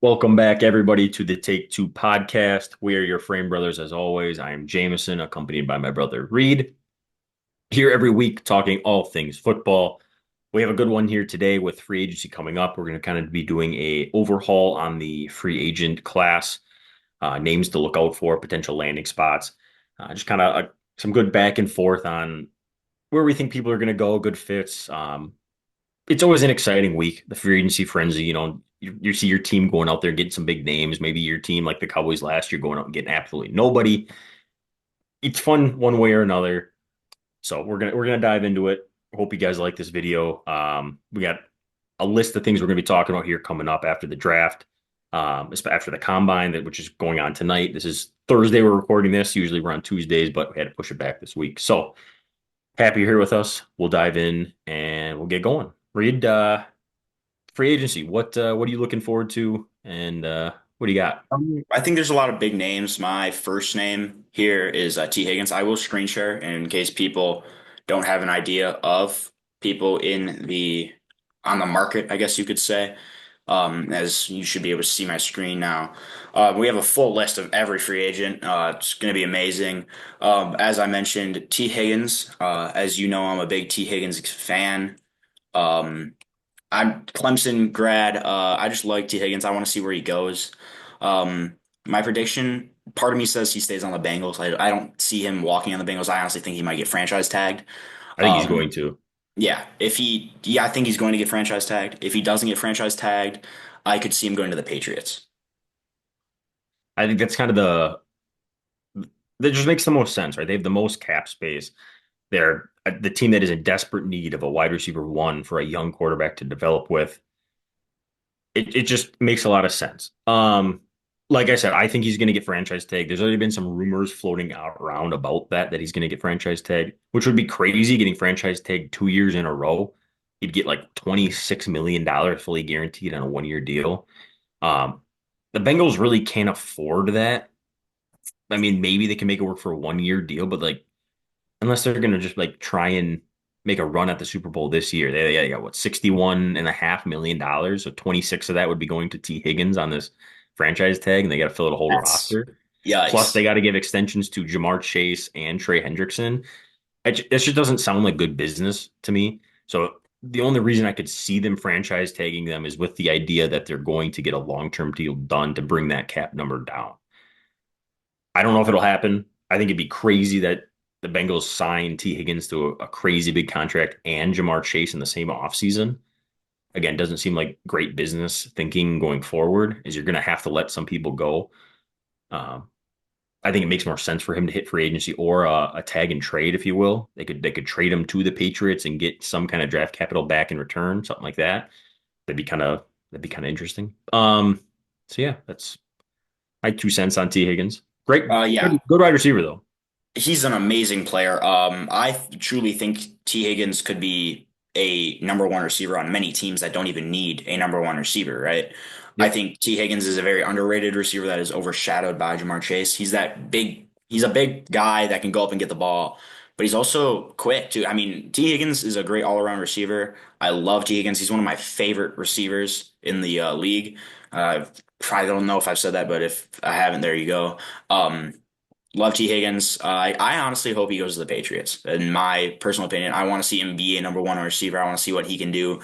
Welcome back, everybody, to the Take Two podcast. We are your frame brothers, as always. I am Jameson, accompanied by my brother Reed. Here every week, talking all things football. We have a good one here today with free agency coming up. We're going to kind of be doing a overhaul on the free agent class, names to look out for, potential landing spots, just kind of some good back and forth on where we think people are going to go, good fits. It's always an exciting week, the free agency frenzy. You see your team going out there and getting some big names. Maybe your team, like the Cowboys last year, going out and getting absolutely nobody. It's fun one way or another. So we're gonna dive into it. Hope you guys like this video. We got a list of things we're gonna be talking about here coming up after the draft, after the combine, which is going on tonight. This is Thursday. We're recording this. Usually we're on Tuesdays, but we had to push it back this week. So happy you're here with us. We'll dive in and we'll get going. Reed, free agency. What are you looking forward to? And what do you got? I think there's a lot of big names. My first name here is T. Higgins. I will screen share in case people don't have an idea of people in the on the market, I guess you could say. As you should be able to see my screen now. We have a full list of every free agent. It's going to be amazing. As I mentioned, T. Higgins. As you know, I'm a big T. Higgins fan. Um, I'm Clemson grad. I just like T. Higgins. I want to see where he goes. My prediction, part of me says he stays on the Bengals. I don't see him walking on the Bengals. I honestly think he might get franchise tagged. I think he's going Um, to. yeah, I think he's going to get franchise tagged. If he doesn't get franchise tagged, I could see him going to the Patriots. I think that's kind of that just makes the most sense, right? They have the most cap space. They're the team that is in desperate need of a wide receiver one for a young quarterback to develop with. It just makes a lot of sense. Like I said, I think he's going to get franchise tag. There's already been some rumors floating out around about that he's going to get franchise tag, which would be crazy getting franchise tag 2 years in a row. He'd get like $26 million fully guaranteed on a 1 year deal. Um, the Bengals really can't afford that. I mean, maybe they can make it work for a 1 year deal, but like unless they're gonna just like try and make a run at the Super Bowl this year. They got what, $61.5 million. So 26 of that would be going to T. Higgins on this franchise tag, and they got to fill out a whole That's roster. Plus, yikes. they got to give extensions to Jamar Chase and Trey Hendrickson. This just doesn't sound like good business to me. So the only reason I could see them franchise tagging them is with the idea that they're going to get a long-term deal done to bring that cap number down. I don't know if it'll happen. I think it'd be crazy that the Bengals sign T. Higgins to a crazy big contract and Jamar Chase in the same offseason. Again, doesn't seem like great business thinking going forward, is you're going to have to let some people go. Um, I think it makes more sense for him to hit free agency or a tag and trade, if you will. They could trade him to the Patriots and get some kind of draft capital back in return, something like that. That'd be kind of interesting. So yeah, that's my 2 cents on T. Higgins. Great, Yeah, good wide receiver though. he's an amazing player. I truly think T. Higgins could be a number one receiver on many teams that don't even need a number one receiver, right? I Yep. think T. Higgins is a very underrated receiver that is overshadowed by Jamar Chase. He's a big guy that can go up and get the ball, but he's also quick too. I mean, T. Higgins is a great all-around receiver. I love T. Higgins. He's one of my favorite receivers in the league. Uh, I don't know if I've said that, but if I haven't, there you go. Um, Love T. Higgins. I honestly hope he goes to the Patriots. In my personal opinion, I want to see him be a number one receiver. I want to see what he can do.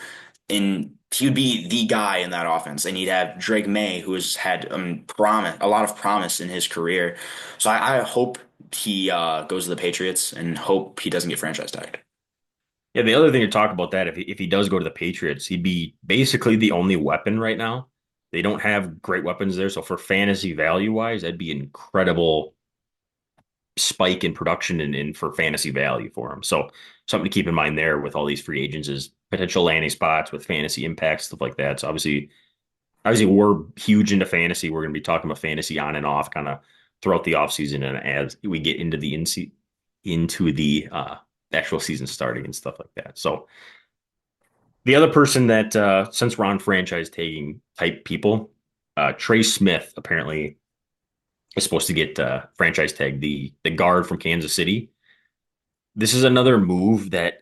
And he would be the guy in that offense. And he'd have Drake May, who has had a lot of promise in his career. So I hope he goes to the Patriots and hope he doesn't get franchise tagged. Yeah, the other thing to talk about that if he does go to the Patriots, he'd be basically the only weapon right now. They don't have great weapons there, so for fantasy value wise, that'd be incredible spike in production and for fantasy value for him. So something to keep in mind there with all these free agents is potential landing spots with fantasy impacts, stuff like that. So obviously we're huge into fantasy. We're going to be talking about fantasy on and off kind of throughout the offseason and as we get into the actual season starting and stuff like that. So the other person that since we're on franchise taking type people, Trey Smith apparently is supposed to get franchise tag the guard from Kansas City. This is another move that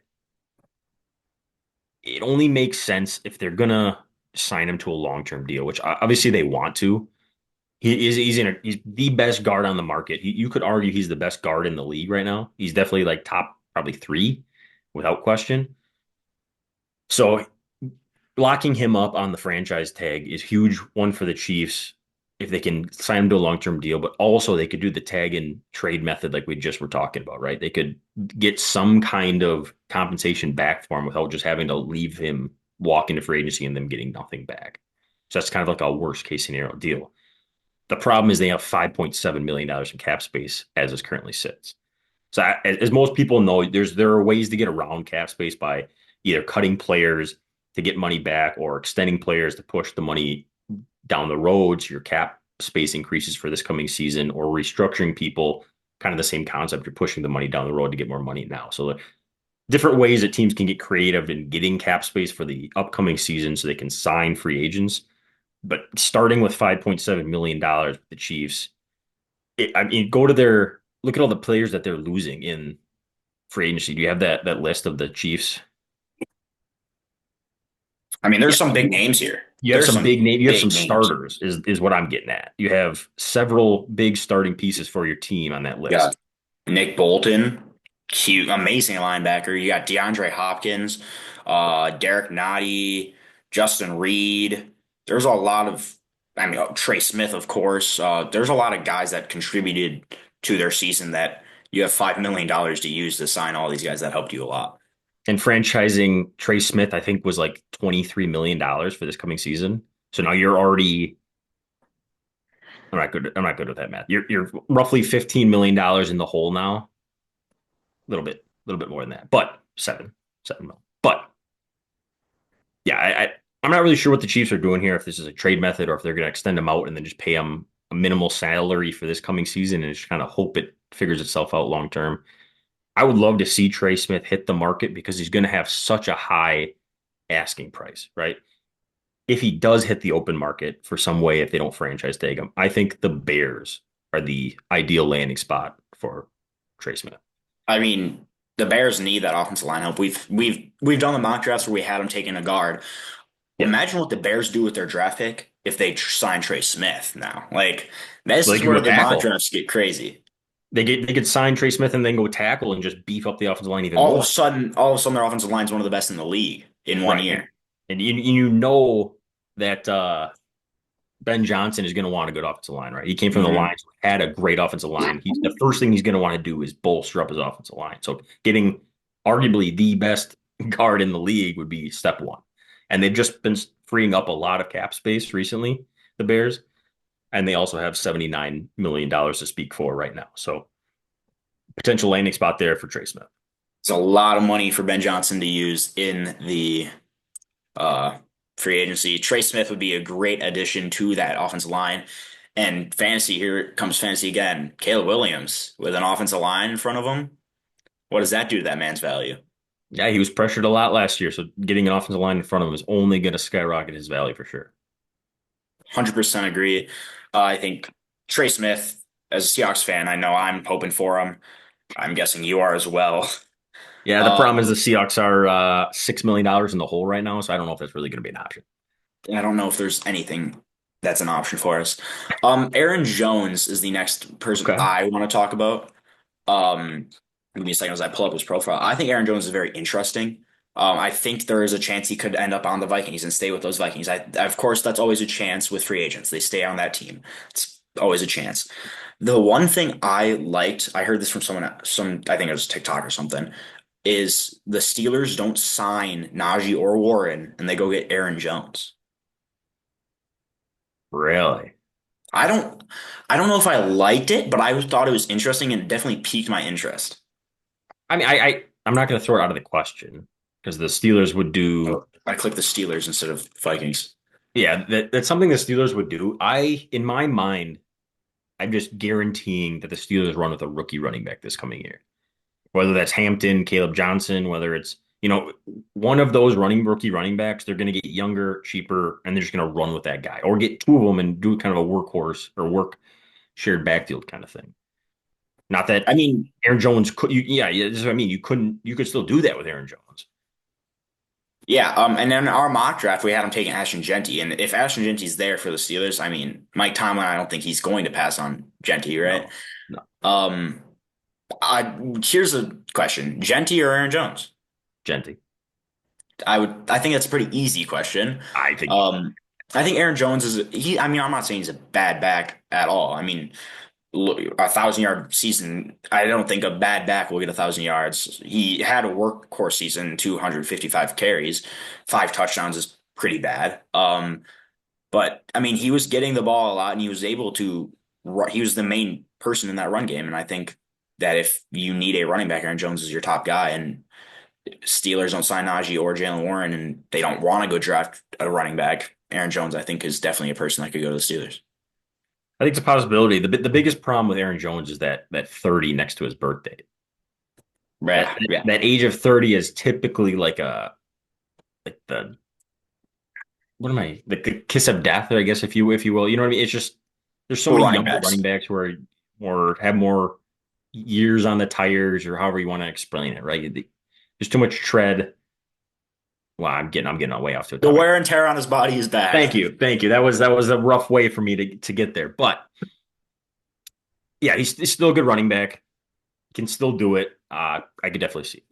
it only makes sense if they're gonna. sign him to a long-term deal, which obviously they want to. He's the best guard on the market. You could argue he's the best guard in the league right now. He's definitely like top probably three without question. So locking him up on the franchise tag is huge one for the Chiefs if they can sign him to a long-term deal, but also they could do the tag and trade method like we just were talking about, right? They could get some kind of compensation back for him without just having to leave him walk into free agency and them getting nothing back. So that's kind of like a worst case scenario deal. The problem is they have $5.7 million in cap space as it currently sits. So as most people know, there are ways to get around cap space by either cutting players to get money back or extending players to push the money down the road so your cap space increases for this coming season, or restructuring people, kind of the same concept. You're pushing the money down the road to get more money now. So different ways that teams can get creative in getting cap space for the upcoming season so they can sign free agents. But starting with $5.7 million with the Chiefs, I mean, go to their look at all the players that they're losing in free agency. Do you have that list of the Chiefs? I mean, Yeah, there's some big names here. you have There's some some big name. You have some big names. starters. Is what I'm getting at. You have several big starting pieces for your team on that You got list. Nick Bolton, cute, amazing linebacker. You got DeAndre Hopkins, Derek Nottie, Justin Reed. There's a lot of, I mean, Trey Smith, of course. There's a lot of guys that contributed to their season that you have $5 million to use to sign all these guys that helped you a lot. And franchising Trey Smith, I think, was like $23 million for this coming season. So now you're already. I'm not good. I'm not good with that math. You're roughly $15 million in the hole now. A little bit more than that, but seven mil. But yeah, I'm not really sure what the Chiefs are doing here. If this is a trade method or if they're going to extend him out and then just pay him a minimal salary for this coming season and just kind of hope it figures itself out long term. I would love to see Trey Smith hit the market because he's going to have such a high asking price, right? If he does hit the open market for some way, if they don't franchise tag him, I think the Bears are the ideal landing spot for Trey Smith. I mean, the Bears need that offensive line help. We've done the mock drafts where we had them taking a guard. Yeah. Imagine what the Bears do with their draft pick if they sign Trey Smith now. Like this Well, they is could where go the mock tackle. drafts get crazy. They could sign Trey Smith and then go tackle and just beef up the offensive line even more. All of a sudden, their offensive line is one of the best in the league in one Right. year. And you know that Ben Johnson is going to want a good offensive line, right? He came from the Hmm. Lions, had a great offensive line. He's the first thing he's going to want to do is bolster up his offensive line. So getting arguably the best guard in the league would be step one. And they've just been freeing up a lot of cap space recently, the Bears, and they also have $79 million to speak for right now. So potential landing spot there for Trey Smith. It's a lot of money for Ben Johnson to use in the uh, free agency. Trey Smith would be a great addition to that offensive line. And fantasy, here comes fantasy again. Caleb Williams with an offensive line in front of him. What does that do to that man's value? Yeah, he was pressured a lot last year, so getting an offensive line in front of him is only going to skyrocket his value for sure. 100% agree. I think Trey Smith, as a Seahawks fan, I know I'm hoping for him. I'm guessing you are as well. Yeah, the problem is Um, the Seahawks are $6 million in the hole right now, so I don't know if that's really going to be an option. I don't know if there's anything that's an option for us. Aaron Jones is the next person Okay. I want to talk about. Um, Give me a second as I pull up his profile. I think Aaron Jones is very interesting. I think there is a chance he could end up on the Vikings and stay with those Vikings. Of course, that's always a chance with free agents. They stay on that team. It's always a chance. The one thing I liked, I heard this from I think it was TikTok or something, is the Steelers don't sign Najee or Warren and they go get Aaron Jones. Really? I don't, I don't know if I liked it, but I thought it was interesting and it definitely piqued my interest. I mean, I'm not going to throw it out of the question because the Steelers would do. Oh, I clicked the Steelers instead of Vikings. Yeah, that's something the Steelers would do. In my mind, I'm just guaranteeing that the Steelers run with a rookie running back this coming year. Whether that's Hampton, Caleb Johnson, whether it's, one of those rookie running backs, they're going to get younger, cheaper, and they're just going to run with that guy or get two of them and do kind of a workhorse or work shared backfield kind of thing. Not that I mean, Aaron Jones could, yeah, this is what I mean. You could still do that with Aaron Jones. Yeah, and then our mock draft, we had him taking Ashton Genty, and if Ashton Genty's there for the Steelers, I mean, Mike Tomlin, I don't think he's going to pass on Genty, right? No, no, Um, here's a question: Genty or Aaron Jones? Genty. I think that's a pretty easy question. I think Um, I think Aaron Jones is he. I mean, I'm not saying he's a bad back at all. I mean, look, 1,000 yard season. I don't think a bad back will get 1,000 yards. He had a workhorse season, 255 carries, 5 touchdowns is pretty bad. But I mean, he was getting the ball a lot, and he was able to. He was the main person in that run game, and I think that if you need a running back, Aaron Jones is your top guy, and Steelers don't sign Najee or Jalen Warren, and they don't want to go draft a running back. Aaron Jones, I think, is definitely a person that could go to the Steelers. I think it's a possibility. The biggest problem with Aaron Jones is that 30 next to his birthday. That Yeah, yeah. that age of 30 is typically like the what am I like the kiss of death, I guess, if you will. You know what I mean? It's just there's so For many running younger running backs. backs who are or have more years on the tires or however you want to explain it, right? There's too much tread. Well, I'm getting way off to a The topic. wear and tear on his body is bad. Thank you. That was a rough way for me to get there, but yeah, he's still a good running back. Can still do it. I could definitely see.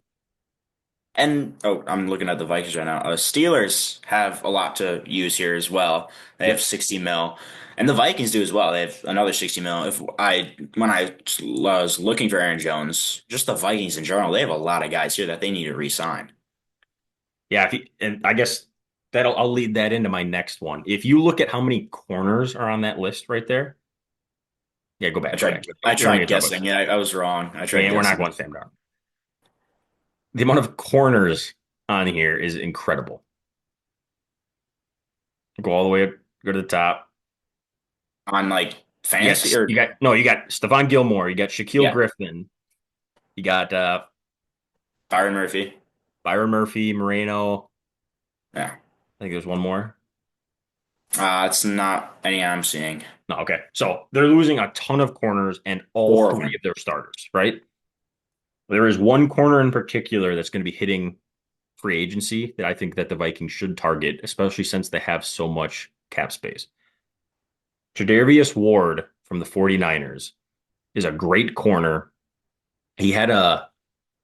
And oh, I'm looking at the Vikings right now. Steelers have a lot to use here as well. They have Yep. 60 mil, and the Vikings do as well. They have another 60 mil. If I when I was looking for Aaron Jones, just the Vikings in general, they have a lot of guys here that they need to re-sign. Yeah, and I guess that'll I'll lead that into my next one. If you look at how many corners are on that list right there, yeah, go I back, go tried back. I We don't need tried to talk about guessing. that. Yeah, I was wrong. I tried And we're not guessing. going Sam Darnold. The amount of corners on here is incredible. Go all the way up, go to the top. On like fantasy Yes, or you got Stephon Gilmore, you got Shaquille yeah, Griffin, you got Byron Murphy. Byron Murphy, Moreno. Yeah. I think there's one more. It's not any I'm seeing. No, okay. So they're losing a ton of corners and all Four of three them. of their starters, right? There is one corner in particular that's going to be hitting free agency that I think that the Vikings should target, especially since they have so much cap space. Tre'Davious Ward from the 49ers is a great corner. He had a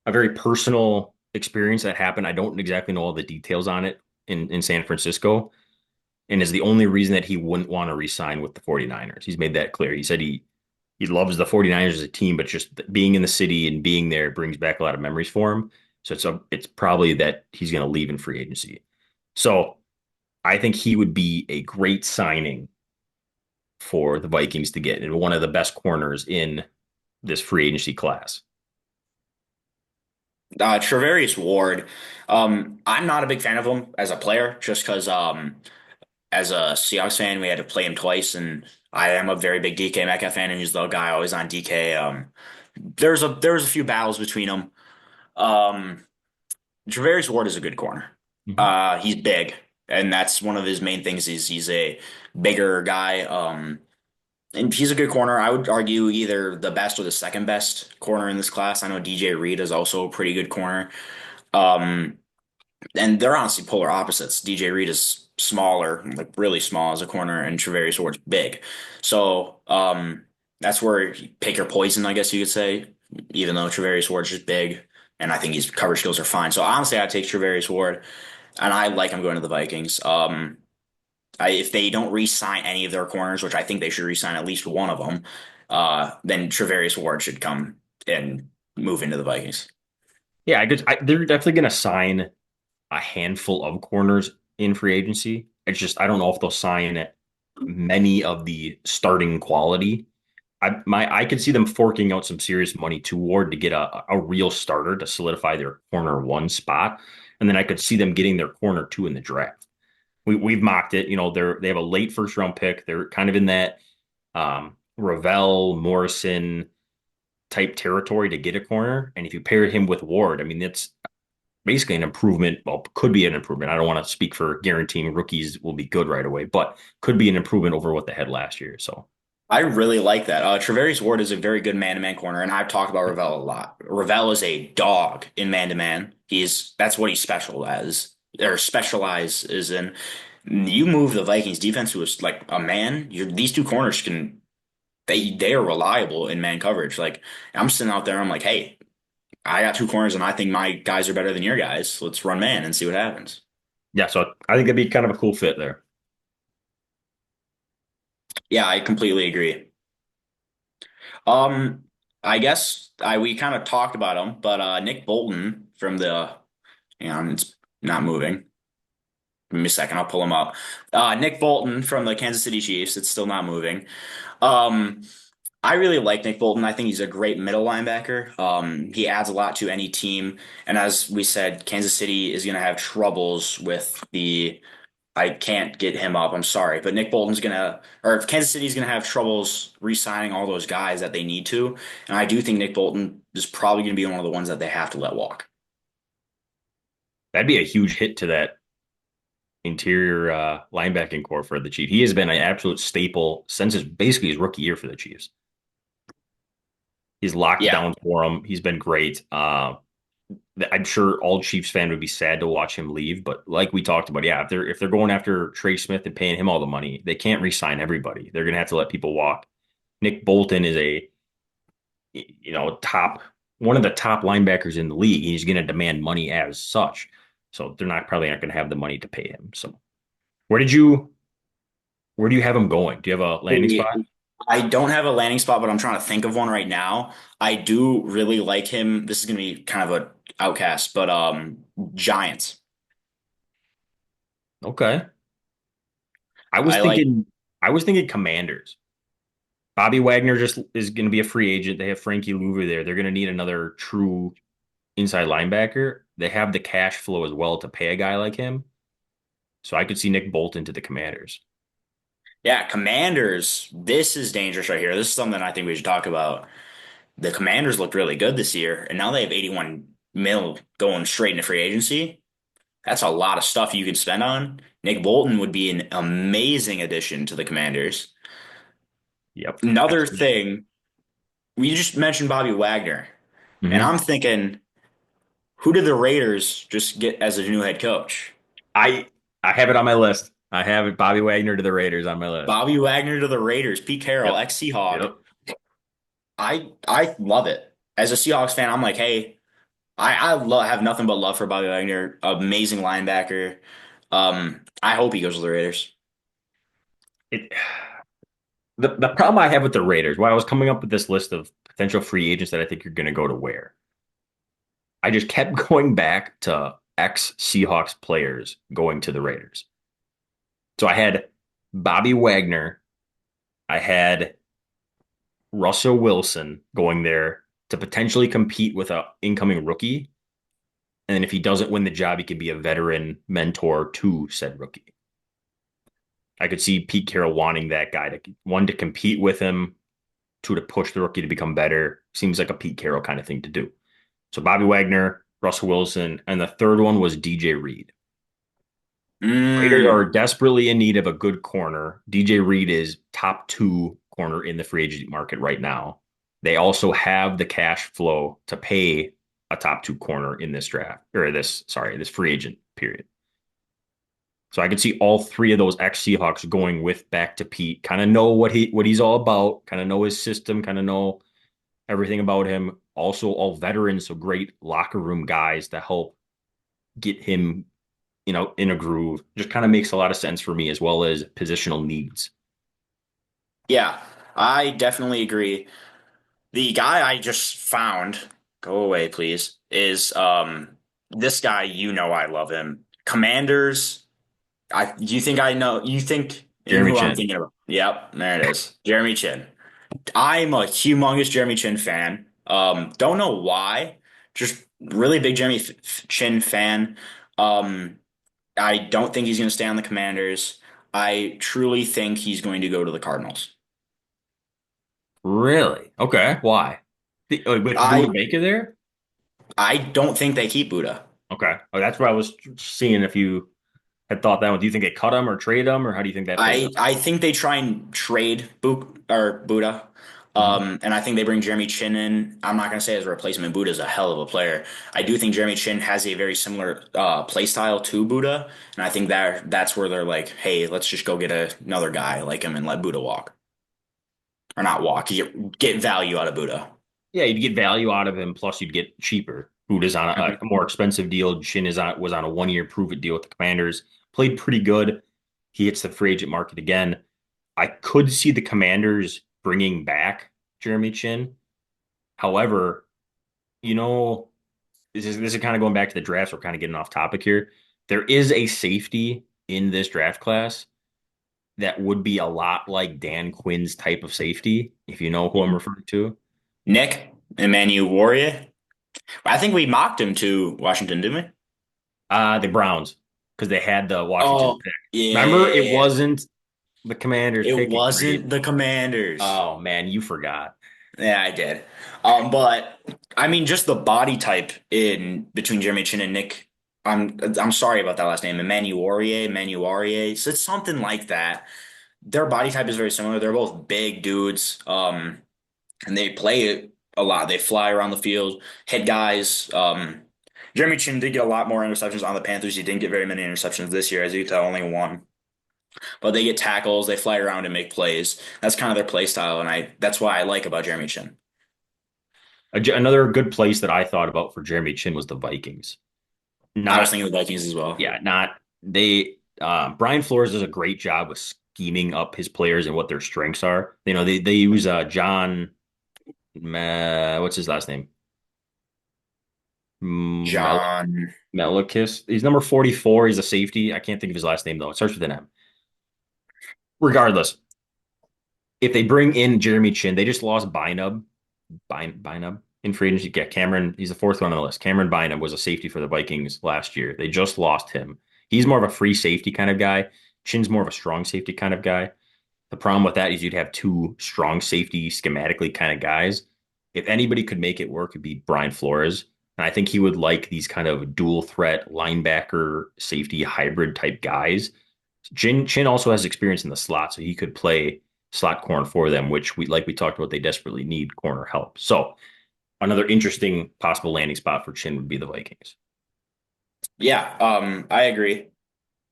very personal experience that happened. I don't exactly know all the details on it in San Francisco, and is the only reason that he wouldn't want to resign with the 49ers. He's made that clear. He said he loves the 49ers as a team, but just being in the city and being there brings back a lot of memories for him. So it's probably that he's going to leave in free agency. So I think he would be a great signing for the Vikings to get and one of the best corners in this free agency class. Travarius Ward. I'm not a big fan of him as a player, just because as a Seahawks fan, we had to play him twice, and I am a very big DK Metcalf fan, and he's the guy always on DK. There was a few battles between them. Um, Travarius Ward is a good corner. Mm-hmm. He's big, and that's one of his main things. Is he's a bigger guy. And he's a good corner. I would argue either the best or the second best corner in this class. I know DJ Reed is also a pretty good corner. Um, and they're honestly polar opposites. DJ Reed is smaller, like really small as a corner, and Travarius Ward's big. So that's where you pick your poison, I guess you could say. Even though Travarius Ward's just big, and I think his coverage skills are fine. So honestly, I'd take Travarius Ward, and I like him going to the Vikings. If they don't re-sign any of their corners, which I think they should re-sign at least one of them, then Travarius Ward should come and move into the Vikings. Yeah, they're definitely going to sign a handful of corners in free agency. It's just I don't know if they'll sign many of the starting quality. I could see them forking out some serious money to Ward to get a real starter to solidify their corner one spot, and then I could see them getting their corner two in the draft. We've mocked it. You know, they have a late first round pick. They're kind of in that Ravel Morrison type territory to get a corner. And if you pair him with Ward, I mean, that's basically an improvement. Well, could be an improvement. I don't want to speak for guaranteeing rookies will be good right away, but could be an improvement over what they had last year. So, I really like that. Travarius Ward is a very good man-to-man corner, and I've talked about Ravel a lot. Ravel is a dog in man-to-man. That's what he's special as. or specialize is in. You move the Vikings defense to like a man. These two corners can they are reliable in man coverage. Like I'm sitting out there, I'm like, hey, I got two corners and I think my guys are better than your guys. Let's run man and see what happens. Yeah, so I think it'd be kind of a cool fit there. Yeah, I completely agree. Um, I guess I we kind of talked about him, but Nick Bolton from the it's not moving. Give me a second, I'll pull him up. Nick Bolton from the Kansas City Chiefs. It's still not moving. Um, I really like Nick Bolton. I think he's a great middle linebacker. He adds a lot to any team. And as we said, Kansas City is going to have troubles with the. I can't get him up. I'm sorry, but Nick Bolton's gonna, or Kansas City's gonna have troubles re-signing all those guys that they need to. And I do think Nick Bolton is probably going to be one of the ones that they have to let walk. That'd be a huge hit to that interior linebacking core for the Chiefs. He has been an absolute staple since basically his rookie year for the Chiefs. He's locked Yeah, down for him. He's been great. I'm sure all Chiefs fan would be sad to watch him leave, but like we talked about, yeah, if they're going after Trey Smith and paying him all the money, they can't re-sign everybody. They're gonna have to let people walk. Nick Bolton is top one of the top linebackers in the league. He's gonna demand money as such. So they're not probably not gonna have the money to pay him. So where did you where do you have him going? Do you have a landing spot? I don't have a landing spot, but I'm trying to think of one right now. I do really like him. This is going to be kind of a outcast, but Giants. Okay. I was I like. thinking I was thinking Commanders. Bobby Wagner just is going to be a free agent. They have Frankie Louver there. They're going to need another true inside linebacker. They have the cash flow as well to pay a guy like him. So I could see Nick Bolton to the Commanders. Yeah, Commanders. This is dangerous right here. This is something I think we should talk about. The Commanders looked really good this year, and now they have 81 mil going straight into free agency. That's a lot of stuff you could spend on. Nick Bolton would be an amazing addition to the Commanders. Yep. Another Absolutely. thing, we just mentioned Bobby Wagner, and hmm I'm thinking, who did the Raiders just get as a new head coach? I I have it on my list. I have it Bobby Wagner to the Raiders on my list. Bobby Wagner to the Raiders. Pete Carroll, Yep. ex-Seahawk. Yep. I love it. As a Seahawks fan, I'm like, hey, have nothing but love for Bobby Wagner. Amazing linebacker. I hope he goes to the Raiders. It the problem I have with the Raiders, while I was coming up with this list of potential free agents that I think you're going to go to where, I just kept going back to ex Seahawks players going to the Raiders. So I had Bobby Wagner, I had Russell Wilson going there to potentially compete with a incoming rookie. And then if he doesn't win the job, he can be a veteran mentor to said rookie. I could see Pete Carroll wanting that guy to one to compete with him, two to push the rookie to become better. Seems like a Pete Carroll kind of thing to do. So Bobby Wagner, Russell Wilson, and the third one was DJ Reed. Raiders are Mm, desperately in need of a good corner. DJ Reed is top two corner in the free agent market right now. They also have the cash flow to pay a top two corner in this draft or this free agent period. So I could see all three of those ex Seahawks going with back to Pete, kind of know what he's all about, kind of know his system, kind of know everything about him. Also, all veterans, so great locker room guys to help get him, in a groove. Just kind of makes a lot of sense for me as well as positional needs. yeah, I definitely agree. The guy I just found, go away, please, is this guy. You know I love him. Commanders. You think I know? You think in Jeremy who I'm Chin. thinking of? Yep, there it is. Jeremy Chin. I'm a humongous Jeremy Chin fan. Don't know why. Just really big Chin fan. Um, I don't think he's going to stay on the Commanders. I truly think he's going to go to the Cardinals. Really? Okay. Why? With Buda I Baker there? I don't think they keep Buda. Okay. Oh, that's what I was seeing if you had thought that one. Do you think they cut him or trade him, or how do you think that plays out? I think they try and trade Buda. Mhm. And I think they bring Jeremy Chin in. I'm not going to say as a replacement. Buda's a hell of a player. I do think Jeremy Chin has a very similar play style to Buda, and I think that's where they're like, hey, let's just go get another guy like him and let Buda walk or not walk. Get value out of Buda. Yeah, you'd get value out of him, plus you'd get cheaper. Buda's on a Mhm. more expensive deal. Shin is on was on a 1 year prove it deal with the Commanders. Played pretty good. He hits the free agent market again. I could see the Commanders bringing back Jeremy Chin. However, you know, this is kind of going back to the drafts. We're kind of getting off topic here. There is a safety in this draft class that would be a lot like Dan Quinn's type of safety, if you know who I'm referring to. Nick Emmanuel Warrior. I think we mocked him to Washington, didn't we? The Browns, because they had the Washington Oh, pick. yeah, Remember, yeah, it yeah. wasn't the Commanders It pick at 3. wasn't the Commanders. Oh man, you forgot. Yeah, I did. But I mean, just the body type in between Jeremy Chin and Nick. I'm sorry about that last name, Emmanuel. So it's something like that. Their body type is very similar. They're both big dudes, and they play it a lot. They fly around the field, hit guys. Jeremy Chin did get a lot more interceptions on the Panthers. He didn't get very many interceptions this year, as you can tell, only one. But they get tackles, they fly around and make plays. That's kind of their play style, and I that's why I like about Jeremy Chin. Another good place that I thought about for Jeremy Chin was the Vikings. I was Not, thinking the Vikings as well. yeah, not they. Brian Flores does a great job with scheming up his players and what their strengths are. You know, they use John, what's his last name? Mel John, Melikis. He's number 44. He's a safety. I can't think of his last name though. It starts with an M. Regardless, if they bring in Jeremy Chin, they just lost Bynum in free agency. Yeah, Cameron, he's the fourth one on the list. Cameron Bynum was a safety for the Vikings last year. They just lost him. He's more of a free safety kind of guy. Chin's more of a strong safety kind of guy. The problem with that is you'd have two strong safety schematically kind of guys. If anybody could make it work, it'd be Brian Flores. And I think he would like these kind of dual threat linebacker safety hybrid type guys. Chin also has experience in the slot, so he could play slot corner for them, which we talked about, they desperately need corner help. So another interesting possible landing spot for Chin would be the Vikings. yeah, I agree.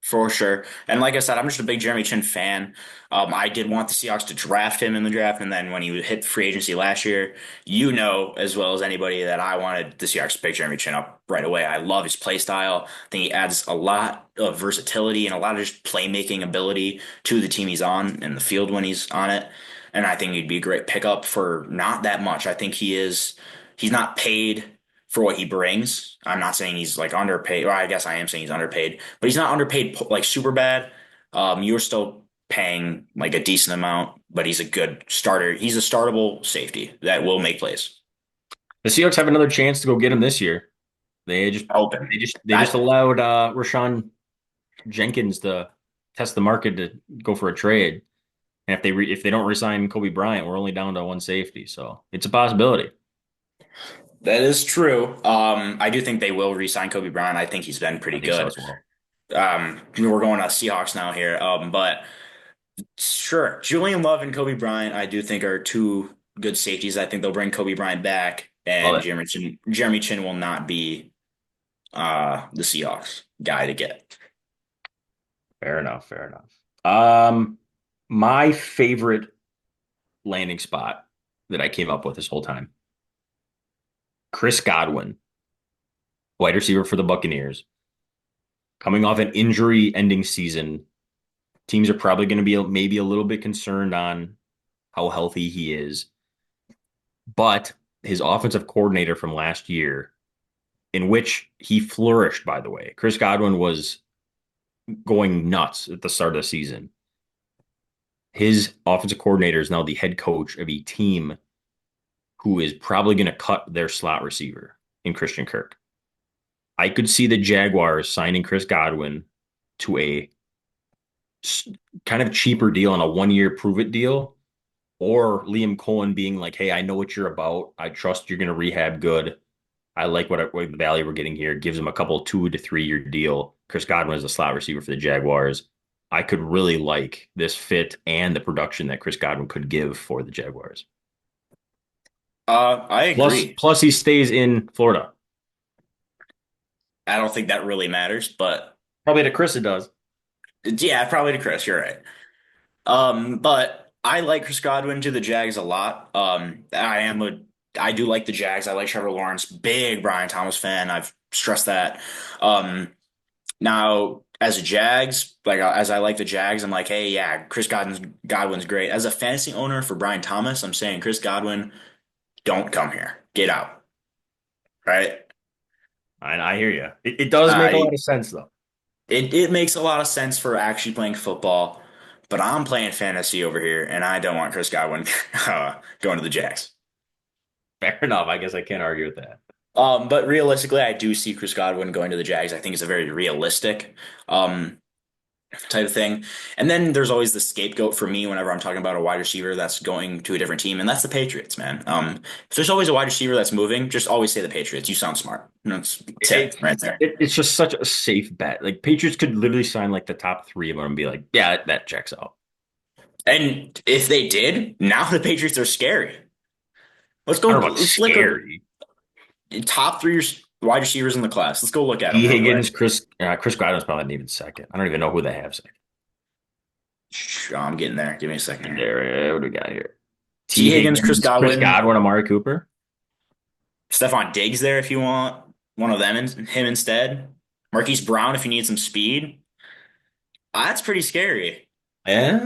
For sure. And like I said, I'm just a big Jeremy Chin fan. I did want the Seahawks to draft him in the draft, and then when he hit free agency last year, you know as well as anybody that I wanted the Seahawks to pick Jeremy Chin up right away. I love his play style. I think he adds a lot of versatility and a lot of just playmaking ability to the team he's on and the field when he's on it. And I think he'd be a great pickup for not that much. I think he's not paid for what he brings. I'm not saying he's like underpaid, or I guess I am saying he's underpaid, but he's not underpaid like super bad. You're still paying like a decent amount, but he's a good starter. He's a startable safety that will make plays. The Seahawks have another chance to go get him this year. They just Open. they just That allowed Rashawn Jenkins to test the market to go for a trade. And if they don't resign Kobe Bryant, we're only down to one safety. So it's a possibility. that is true. I do think they will re-sign Kobe Bryant. I think he's been I pretty think so good. as well. We're going to Seahawks now here. But sure, Julian Love and Kobe Bryant, I do think are two good safeties. I think they'll bring Kobe Bryant back, Love and it. Jeremy Chin will not be the Seahawks guy to get. Fair enough. Fair enough. Um, my favorite landing spot that I came up with this whole time, Chris Godwin, wide receiver for the Buccaneers, coming off an injury-ending season. Teams are probably going to be maybe a little bit concerned on how healthy he is, but his offensive coordinator from last year, in which he flourished, by the way, Chris Godwin was going nuts at the start of the season. His offensive coordinator is now the head coach of a team who is probably going to cut their slot receiver in Christian Kirk. I could see the Jaguars signing Chris Godwin to a kind of cheaper deal on a 1 year prove it deal, or Liam Cohen being like, hey, I know what you're about. I trust you're going to rehab good. I like what the value we're getting here. Gives him a couple 2 to 3 year deal. Chris Godwin is a slot receiver for the Jaguars. I could really like this fit and the production that Chris Godwin could give for the Jaguars. I Plus, agree. plus he stays in Florida. I don't think that really matters, but Probably to Chris it does. yeah, probably to Chris. You're right. But I like Chris Godwin to the Jags a lot. I do like the Jags. I like Trevor Lawrence. Big Brian Thomas fan. I've stressed that. Um, Now as a Jags, as I like the Jags, I'm like, hey, yeah, Godwin's great. As a fantasy owner for Brian Thomas, I'm saying Chris Godwin, don't come here. Get out. Right? I hear you. It does make a Uh, lot of sense though. it makes a lot of sense for actually playing football, but I'm playing fantasy over here, and I don't want Chris Godwin going to the Jags. Fair enough. I guess I can't argue with that. But realistically, I do see Chris Godwin going to the Jags. I think it's a very realistic um, type of thing. And then there's always the scapegoat for me whenever I'm talking about a wide receiver that's going to a different team, and that's the Patriots, man. If there's always a wide receiver that's moving, just always say the Patriots. You sound smart. That's a tip It's right there. it's just such a safe bet. Like Patriots could literally sign like the top three of them and be like, yeah, that checks out. And if they did, now the Patriots are scary. Let's go. I don't know about Let's look at scary. top three wide receivers in the class. Let's go look at them T. real quick. Higgins, Chris Godwin's probably not even second. I don't even know who they have second. I'm getting there. Give me a second here. There, what do we got here? T. T. Higgins, Chris Higgins, Chris Godwin, Godwin, Amari Cooper. Stephon Diggs there if you want one of them him instead. Marquise Brown if you need some speed. That's pretty scary. Yeah,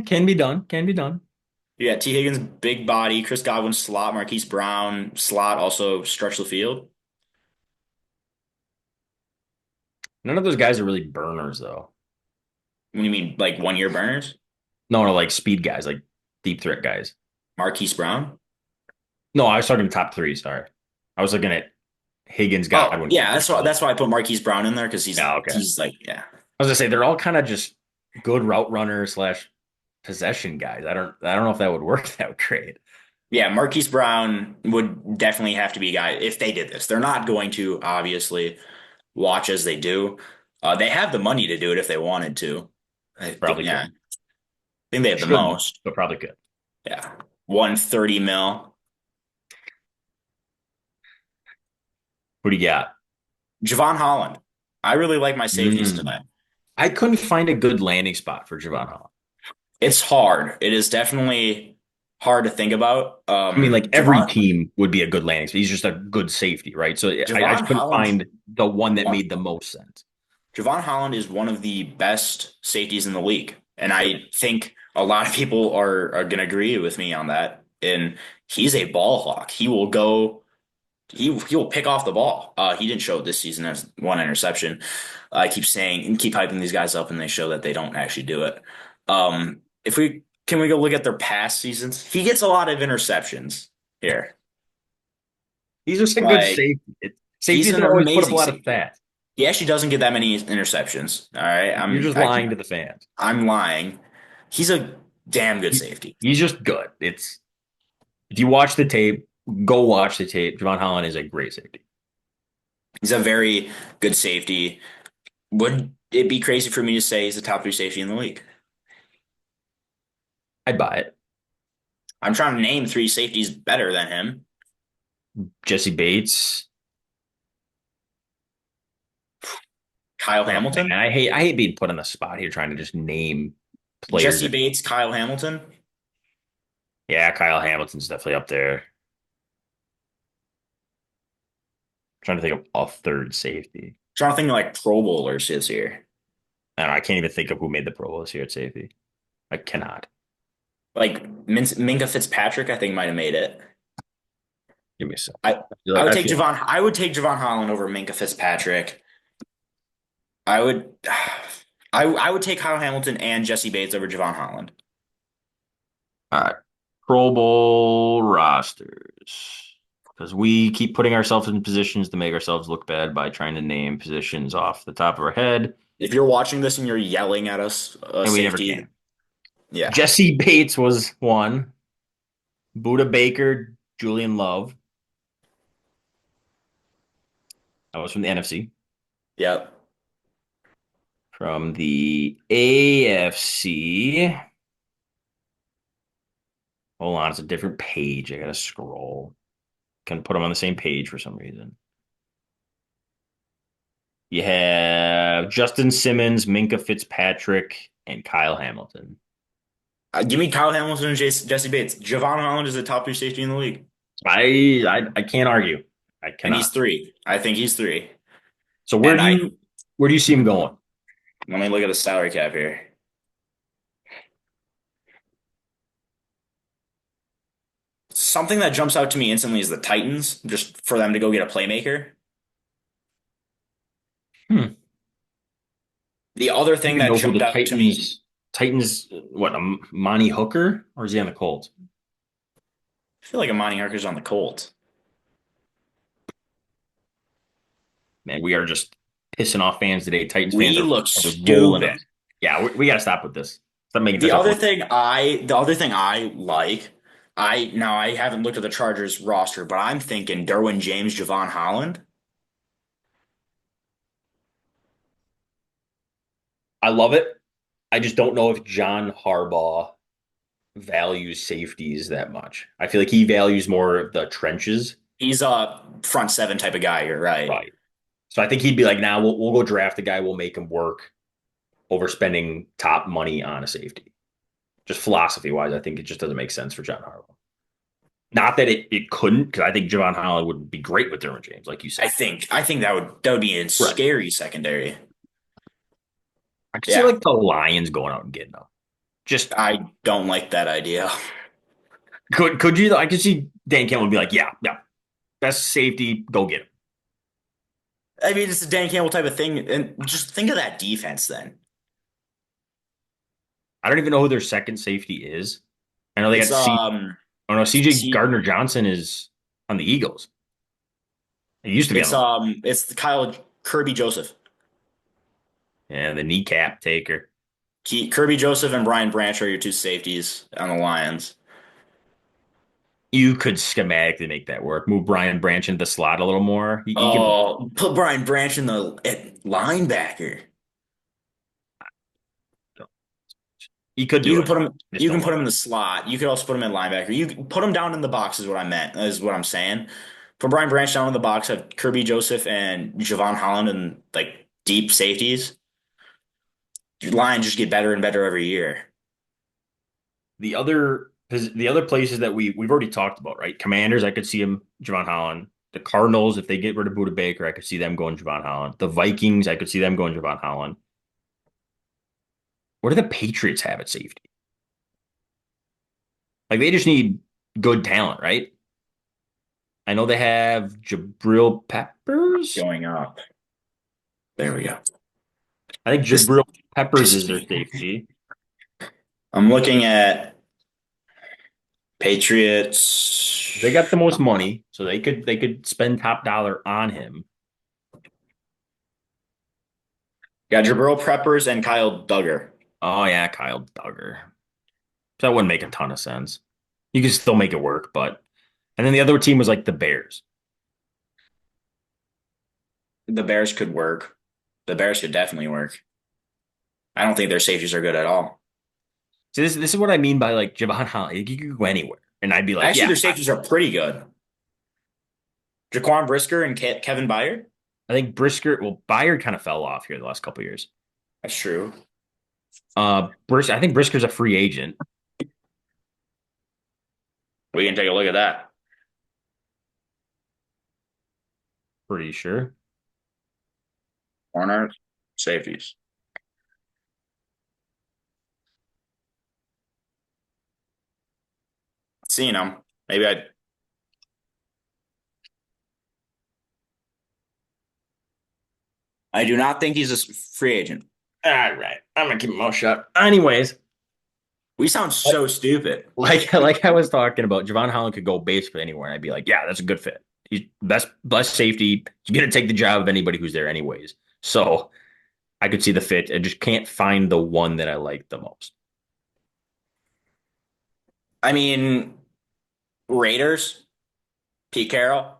can be done. Can be done. You got T. Higgins, big body, Chris Godwin slot, Marquise Brown slot, also stretch the field. None of those guys are really burners though. What do you mean, like 1 year burners? No, like speed guys, like deep threat guys. Marquise Brown. No, I was talking top three. Sorry, I was looking at Higgins, Oh Godwin, yeah, Cooper. that's why I put Marquise Brown in there because Yeah, okay. he's like yeah. I was gonna say they're all kind of just good route runners slash possession guys. I don't know if that would work that great. Yeah, Marquise Brown would definitely have to be a guy if they did this. They're not going to obviously watch as they do. They have the money to do it if they wanted to. I think, Probably yeah, could. I think they have the Shouldn't, most. but probably could. Yeah, 130 mil. Who do you got? Javon Holland. I really like my safeties Mm. tonight. I couldn't find a good landing spot for Javon Holland. It's hard. It is definitely hard to think about. I mean, like every team would be a good landing spot. He's just a good safety, right? So I Javon just couldn't Holland, find the one that one, made the most sense. Javon Holland is one of the best safeties in the league, and I think a lot of people are going to agree with me on that. And he's a ball hawk. He will go. He will pick off the ball. He didn't show it this season as one interception. I keep saying and keep hyping these guys up, and they show that they don't actually do it. If we can we go look at their past seasons? He gets a lot of interceptions here. He's just a good Like safety. he's Safeties an don't always put up a amazing lot of safety. stats. He actually doesn't get that many interceptions. All right, You're just lying to the fans. I'm lying. He's a damn good He, safety. he's just good. It's if you watch the tape, go watch the tape. Javon Holland is a great safety. He's a very good safety. Would it be crazy for me to say he's a top three safety in the league? I'd buy it. I'm trying to name three safeties better than him. Jesse Bates. Kyle Oh, man, Hamilton, I hate being put on the spot here trying to just name players. Jesse Bates, Kyle Hamilton. Yeah, Kyle Hamilton's definitely up there. Trying to think of a third safety. Trying to think of like Pro Bowlers this year. I don't know, I can't even think of who made the Pro Bowl this year at safety. I cannot. Like Minka Fitzpatrick, I think might have made it. Give me a second. I I feel like I would take Javon Holland over Minka Fitzpatrick. I would I would take Kyle Hamilton and Jesse Bates over Javon Holland. all right. Pro Bowl rosters. Because we keep putting ourselves in positions to make ourselves look bad by trying to name positions off the top of our head, If you're watching this and you're yelling at us, and we never safety, can. yeah. Jesse Bates was one. Buda Baker, Julian Love. That was from the NFC. Yep. From the AFC, Hold on, it's a different page. I gotta scroll. Can put them on the same page for some reason. You have Justin Simmons, Minka Fitzpatrick, and Kyle Hamilton. Give me Kyle Hamilton and Jesse Bates. Javon Holland is the top 3 safety in the league, I can't argue. I and he's cannot. three. I think he's three. So And I where do you see him going? let me look at the salary cap here. Something that jumps out to me instantly is the Titans, just for them to go get a playmaker. Hmm. The other I don't thing even that know who jumped the out to me, Titans, what, Monty Hooker, or is he on the Colts? I feel like Amani Harker's on the Colts. Man, we are just pissing off fans today. Titans fans We are look rolling stupid. us. Yeah, we got to stop with this. Stop making this up. The other thing I like, I haven't looked at the Chargers roster, but I'm thinking Derwin James, Javon Holland. I love it. I just don't know if John Harbaugh values safeties that much. I feel like he values more of the trenches. He's a front seven type of guy. You're right. Right. So I think he'd be like, nah, we'll go draft a guy. We'll make him work over spending top money on a safety. Just philosophy wise, I think it just doesn't make sense for John Harbaugh. Not that it couldn't, because I think Javon Holland would be great with Derwin James, like you said. I think that would be a Right. scary secondary. I could see Yeah, like the Lions going out and getting them. Just I don't like that idea. could you? I could see Dan Campbell be like, yeah, yeah, best safety, go get him. I mean, it's a Dan Campbell type of thing, and just think of that defense then. I don't even know who their second safety is. I know they It's got C. Oh no, CJ see, Gardner Johnson is on the Eagles. He used to be on it's the it's Kyle Kirby Joseph. yeah the kneecap taker. Kirby Joseph and Brian Branch are your two safeties on the Lions. You could schematically make that work. Move Brian Branch into the slot a little more. He could play. Oh, put Brian Branch in the at linebacker. He could You do can it. put him. I just You don't can put like him it. in the slot. You could also put him in linebacker. You can put him down in the box is what I meant. Is what I'm saying. Put Brian Branch down in the box. Have Kirby Joseph and Javon Holland and like deep safeties. Your lines just get better and better every year. The other places that we've already talked about, right? Commanders, I could see him, Javon Holland. The Cardinals, if they get rid of Buda Baker, I could see them going Javon Holland. The Vikings, I could see them going Javon Holland. What do the Patriots have at safety? Like they just need good talent, right? I know they have Jabril Peppers. Going up. There we go. I think This Jabril Peppers pisses is their me. safety. I'm looking at Patriots. They got the most money, so they could spend top dollar on him. Got Jabril Peppers and Kyle Duggar. Oh yeah, Kyle Duggar. So that wouldn't make a ton of sense. You could still make it work, but and then the other team was like the Bears. The Bears could work. The Bears could definitely work. I don't think their safeties are good at all. So this is what I mean by like Javon Holland. You could go anywhere, and I'd be like, Actually, yeah, their safeties are pretty good. Jaquan Brisker and Kevin Byard. I think Brisker. Well, Byard kind of fell off here the last couple of years. That's true. I think Brisker's a free agent. We can take a look at that. Pretty sure. Corner safeties. Seeing him. Maybe I do not think he's a free agent. All right, I'm gonna keep my mouth shut. Anyways, We sound so stupid. like I was talking about, Javon Holland could go basically anywhere, and I'd be like, yeah, that's a good fit. He's best safety. He's gonna take the job of anybody who's there anyways. So I could see the fit. I just can't find the one that I like the most. I mean, Raiders, Pete Carroll.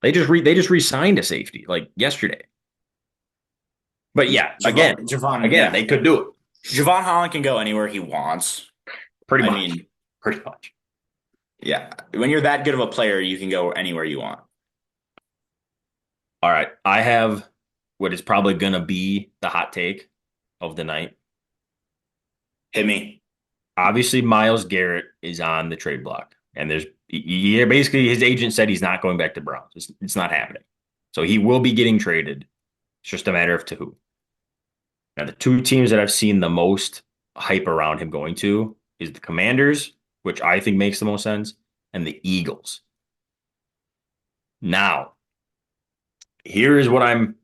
They just re-signed a safety like yesterday. But yeah, Javon, again, yeah. they could do it Javon Holland can go anywhere he wants. pretty I much, mean, pretty much. Yeah. When you're that good of a player, you can go anywhere you want. All right. I have what is probably going to be the hot take of the night. Hit me. Obviously, Miles Garrett is on the trade block, and basically his agent said he's not going back to Browns. It's not happening. So he will be getting traded. It's just a matter of to who. Now, the two teams that I've seen the most hype around him going to is the Commanders, which I think makes the most sense, and the Eagles. Now, here is what I'm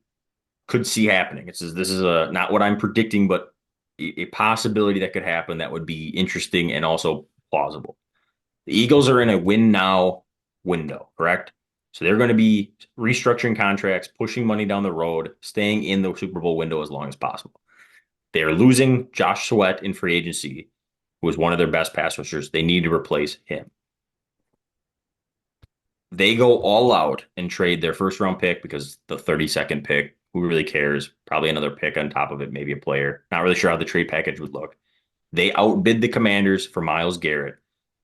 could see happening. This is a not what I'm predicting, but a possibility that could happen that would be interesting and also plausible. The Eagles are in a win now window, correct? So they're going to be restructuring contracts, pushing money down the road, staying in the Super Bowl window as long as possible. They're losing Josh Sweat in free agency, who was one of their best pass rushers. They need to replace him. They go all out and trade their first round pick because the 32nd pick, who really cares? Probably another pick on top of it, maybe a player. Not really sure how the trade package would look. They outbid the Commanders for Miles Garrett.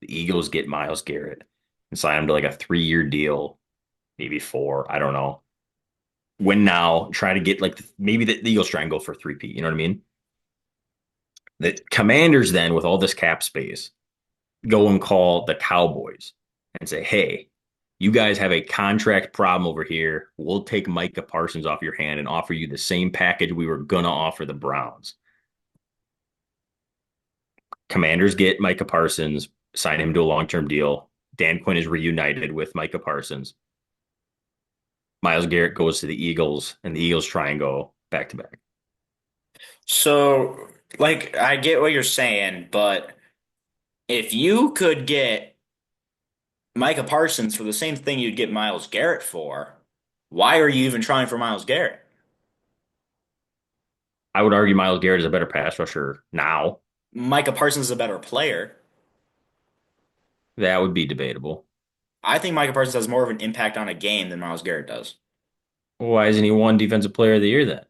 The Eagles get Miles Garrett and sign him to like a 3-year deal, maybe four. I don't know. Win now, try to get like maybe the Eagles try and go for 3P. You know what I mean? The Commanders then, with all this cap space, go and call the Cowboys and say, hey, you guys have a contract problem over here. We'll take Micah Parsons off your hand and offer you the same package we were going to offer the Browns. Commanders get Micah Parsons, sign him to a long term deal. Dan Quinn is reunited with Micah Parsons. Miles Garrett goes to the Eagles, and the Eagles try and go back to back. So, like, I get what you're saying, but if you could get Micah Parsons for the same thing you'd get Miles Garrett for, why are you even trying for Miles Garrett? I would argue Miles Garrett is a better pass rusher now. Micah Parsons is a better player. That would be debatable. I think Micah Parsons has more of an impact on a game than Miles Garrett does. Why isn't he one defensive player of the year then?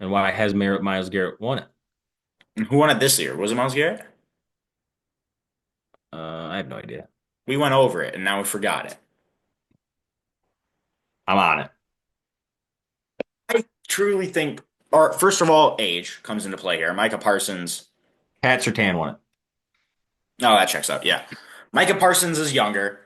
And why has Miles Garrett won it? And who won it this year? Was it Miles Garrett? I have no idea. We went over it and now we forgot it. I'm on it. I truly think, or first of all, age comes into play here. Micah Parsons, Pat Surtain won it. oh, that checks out. Yeah. Micah Parsons is younger,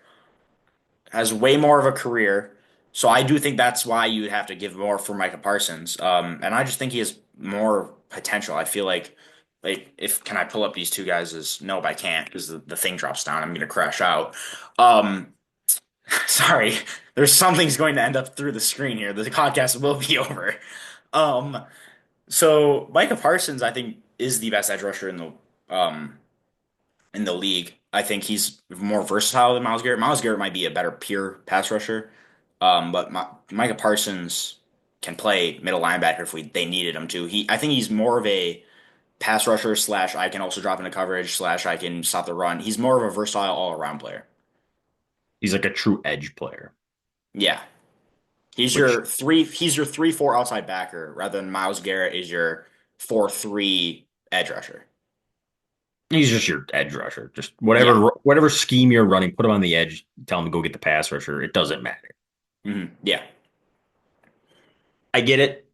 has way more of a career. So I do think that's why you would have to give more for Micah Parsons. And I just think he has more potential. I feel like if can I pull up these two guys? Is nope, I can't because the thing drops down. I'm gonna crash out. Um, sorry, there's something's going to end up through the screen here. The podcast will be over. Um, so Micah Parsons, I think, is the best edge rusher in the league. I think he's more versatile than Miles Garrett. Miles Garrett might be a better pure pass rusher, but Micah Parsons can play middle linebacker if they needed him to. I think he's more of a pass rusher slash I can also drop into coverage slash I can stop the run. He's more of a versatile all around player. He's like a true edge player, Yeah, which 3-4 outside backer rather than Miles Garrett is your 4-3 edge rusher. he's just your edge rusher. Just Yeah. whatever scheme you're running, put him on the edge, tell him to go get the pass rusher. It doesn't matter. Yeah. I get it.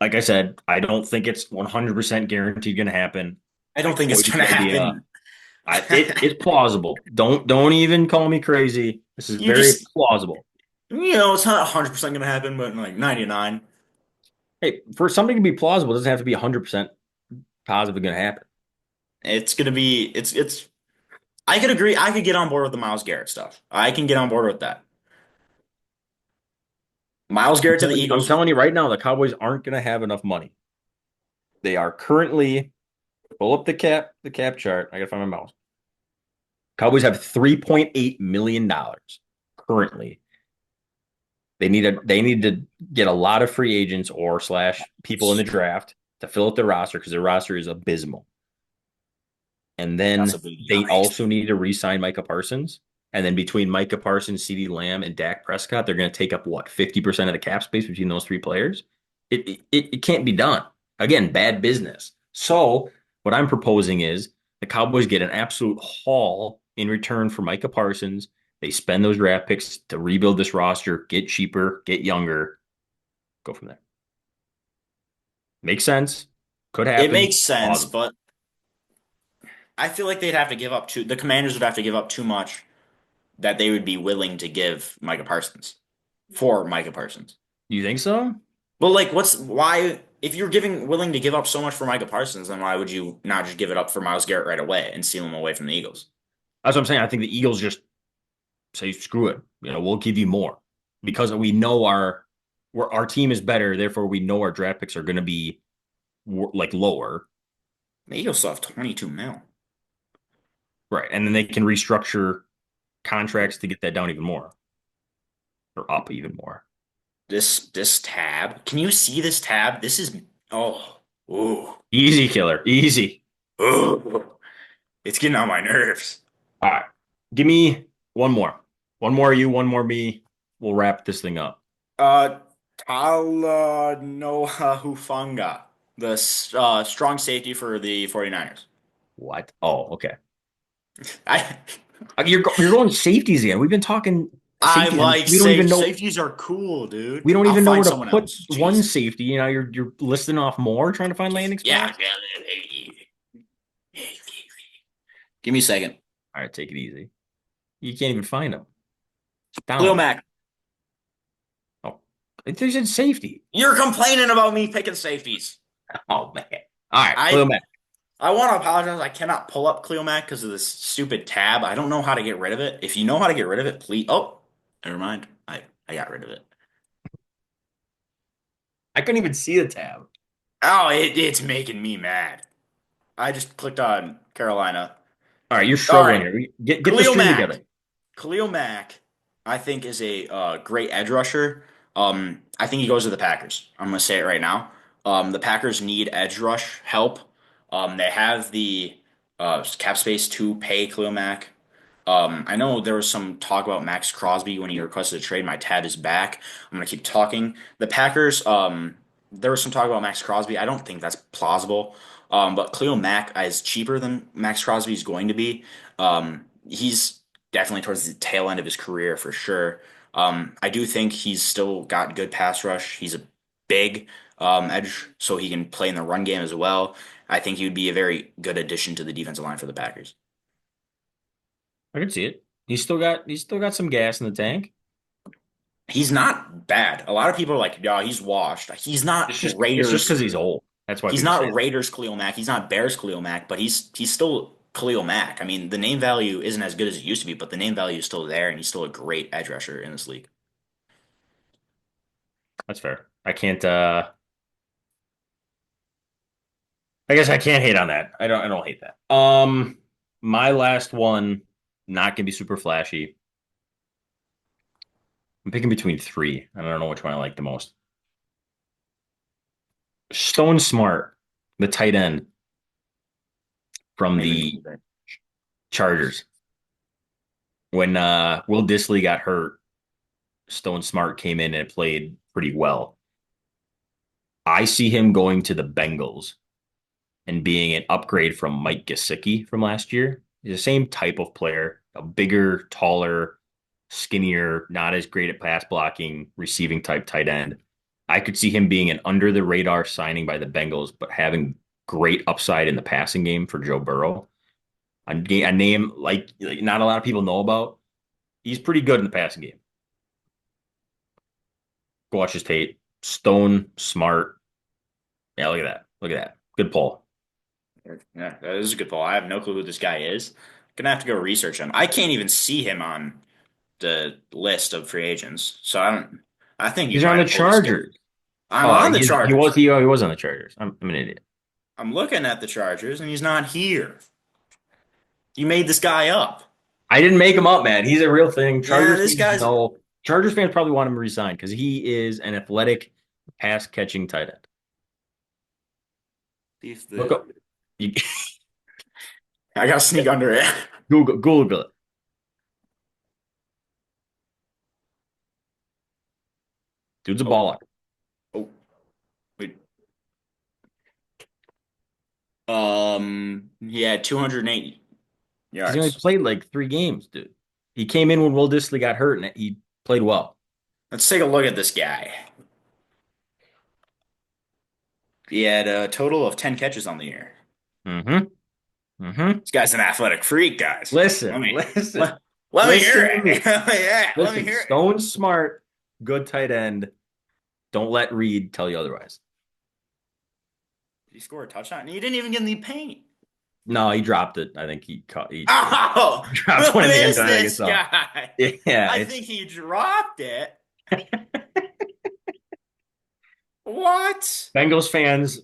Like I said, I don't think it's 100% guaranteed going to happen. I I don't think toy it's with gonna the idea. happen. It's plausible. Don't even call me crazy. This is You very just plausible. it's not 100% gonna happen, but like 99. Hey, for something to be plausible, it doesn't have to be 100% positive going to happen. It's gonna be it's I could agree. I could get on board with the Miles Garrett stuff. I can get on board with that. Miles Garrett to the I'm Eagles. telling you right now, the Cowboys aren't going to have enough money. They are currently pull up the cap chart. I gotta find my mouse. Cowboys have $3.8 million currently. They need to get a lot of free agents or slash people in the draft to fill out their roster because their roster is abysmal. And That's a then big they yikes. also need to re-sign Micah Parsons. And then between Micah Parsons, CeeDee Lamb, and Dak Prescott, they're going to take up what 50% of the cap space between those three players. It can't be done. Again, bad business. So what I'm proposing is the Cowboys get an absolute haul in return for Micah Parsons. They spend those draft picks to rebuild this roster, get cheaper, get younger, go from there. Makes sense. Could It happen. makes sense, Plausible. but I feel like they'd have to give up the Commanders would have to give up too much that they would be willing to give Micah Parsons for Micah Parsons. You think so? But like, why if you're giving willing to give up so much for Micah Parsons, then why would you not just give it up for Myles Garrett right away and steal him away from the Eagles? That's what I'm saying. I think the Eagles just say, screw it. We'll give you more because we know our team is better. Therefore, we know our draft picks are going to be like lower. The Eagles still have 22 mil. Right. And then they can restructure contracts to get that down even more or up even more. This tab, can you see this tab? This is oh ooh Easy killer. Easy. ooh. It's getting on my nerves. All right. Give me one more. One more you, one more me. We'll wrap this thing up. Uh, Tala Noah Hufanga, the strong safety for the 49ers. What? Oh, okay. I You're going safeties again. We've been talking I safety, and like we don't even know safeties are cool, dude. we don't I'll even know find where to someone put else. one Jeez. safety. You're listing off more, trying to find landing Yeah. spots. Give me a second. All right, take it easy. You can't even find them. Cleo Down. Mack, Oh, they said safety. you're complaining about me picking safeties. Oh man. All right, Cleo I Mack. I want to apologize. I cannot pull up Cleo Mack because of this stupid tab. I don't know how to get rid of it. If you know how to get rid of it, please. Oh, never mind. I got rid of it. I couldn't even see the tab. Oh, it's making me mad. I just clicked on Carolina. All right, you're All struggling right, here. Get the Khalil stream Mack. together. Khalil Mack, I think is a great edge rusher. I think he goes to the Packers. I'm gonna say it right now. The Packers need edge rush help. They have the cap space to pay Khalil Mack. I know there was some talk about Max Crosby when he requested a trade. My tab is back. I'm gonna keep talking. The Packers, there was some talk about Max Crosby. I don't think that's plausible. But Khalil Mack is cheaper than Max Crosby is going to be. He's definitely towards the tail end of his career for sure. I do think he's still got good pass rush. He's a big edge, so he can play in the run game as well. I think he would be a very good addition to the defensive line for the Packers. I can see it. He's still got some gas in the tank. He's not bad. A lot of people are like, "Yeah, he's washed." He's It's not just it's just because Raiders. he's old. That's why He's people say not that. Raiders Khalil Mack. He's not Bears Khalil Mack, but he's still Khalil Mack. I mean, the name value isn't as good as it used to be, but the name value is still there, and he's still a great edge rusher in this league. That's fair. I guess I can't hate on that. I don't hate that. My last one, not gonna be super flashy. I'm picking between three. I don't know which one I like the most. Stone Smart, the tight end from Maybe the Chargers. When Will Disley got hurt, Stone Smart came in and played pretty well. I see him going to the Bengals and being an upgrade from Mike Gesicki from last year. He's the same type of player, a bigger, taller, skinnier, not as great at pass blocking, receiving type tight end. I could see him being an under the radar signing by the Bengals, but having great upside in the passing game for Joe Burrow. A name like not a lot of people know about. He's pretty good in the passing game. Go watch his tape. Stone, smart. Yeah, look at that. Look at that. Good pull. Yeah, that is a good call. I have no clue who this guy is. Gonna have to go research him. I can't even see him on the list of free agents, so I don't. I think you He's on might the have pulled a scare. Chargers. I'm Oh, on the he was Chargers. he was on the Chargers. I'm an idiot. I'm looking at the Chargers, and he's not here. You made this guy up. I didn't make him up, man. He's a real thing. Yeah, Chargers this fans guy's. know. Chargers fans probably want him to resign because he is an athletic pass catching tight end. See if Look the up. You, I gotta sneak under it. Google it. Dude's a Oh, baller. oh, wait. He had 208. because he only Yards. played like 3 games, dude. He came in when Will Dissly got hurt and he played well. Let's take a look at this guy. He had a total of 10 catches on the year. Mm-hmm. Mm-hmm. This guy's an athletic freak, guys. Listen, Let me listen, let, let me listen hear to it. me. Yeah, let me Listen, hear it. Stone smart, good tight end. Don't let Reed tell you otherwise. He scored a touchdown. And he didn't even get in the paint. No, he dropped it. I think he caught he Oh, dropped who one in the end is zone. I think this it's all. guy? Yeah, I it's think he dropped it. What? Bengals fans.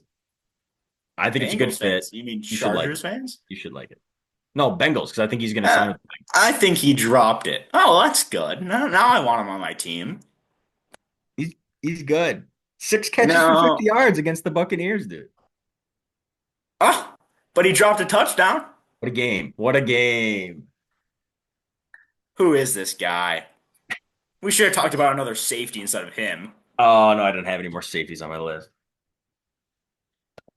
I think it's a good Bengals fit. fans? You mean You should like Chargers it. fans? You should like it. No, Bengals, because I think he's going to sign Uh, with. I think he dropped it. Oh, that's good. Now I want him on my team. He's he's good. 6 catches for 50 No. yards against the Buccaneers, dude. Oh, but he dropped a touchdown. What a game! What a game! Who is this guy? We should have talked about another safety instead of him. Oh no, I don't have any more safeties on my list.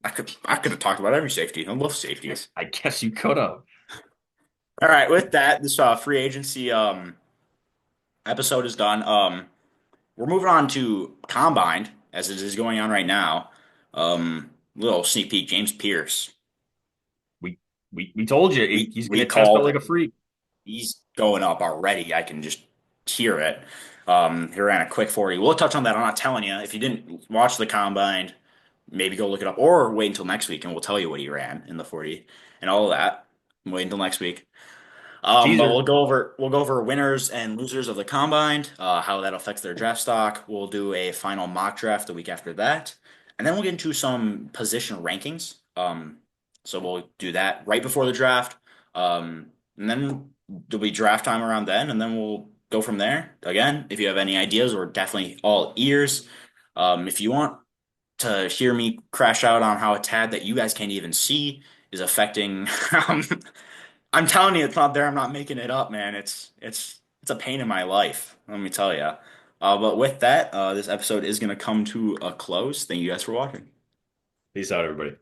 I could have talked about every safety. I love safeties. I guess you could have. All right, with that, this free agency episode is done. We're moving on to Combine as it is going on right now. Little sneak peek, James Pierce. We we told you We he's going we to test out called like it. a freak. He's going up already. I can just hear it. He ran a quick 40. We'll touch on that. I'm not telling you. If you didn't watch the combine, maybe go look it up or wait until next week and we'll tell you what he ran in the 40 and all of that. Wait until next week. But Teaser. we'll go over winners and losers of the combine, how that affects their draft stock. We'll do a final mock draft the week after that, and then we'll get into some position rankings. So we'll do that right before the draft, and then there'll be draft time around then, and then we'll go from there. Again, if you have any ideas, we're definitely all ears. If you want to hear me crash out on how a tad that you guys can't even see is affecting I'm telling you, it's not there. I'm not making it up, man. It's a pain in my life. Let me tell you. But with that, this episode is going to come to a close. Thank you guys for watching. Peace out, everybody.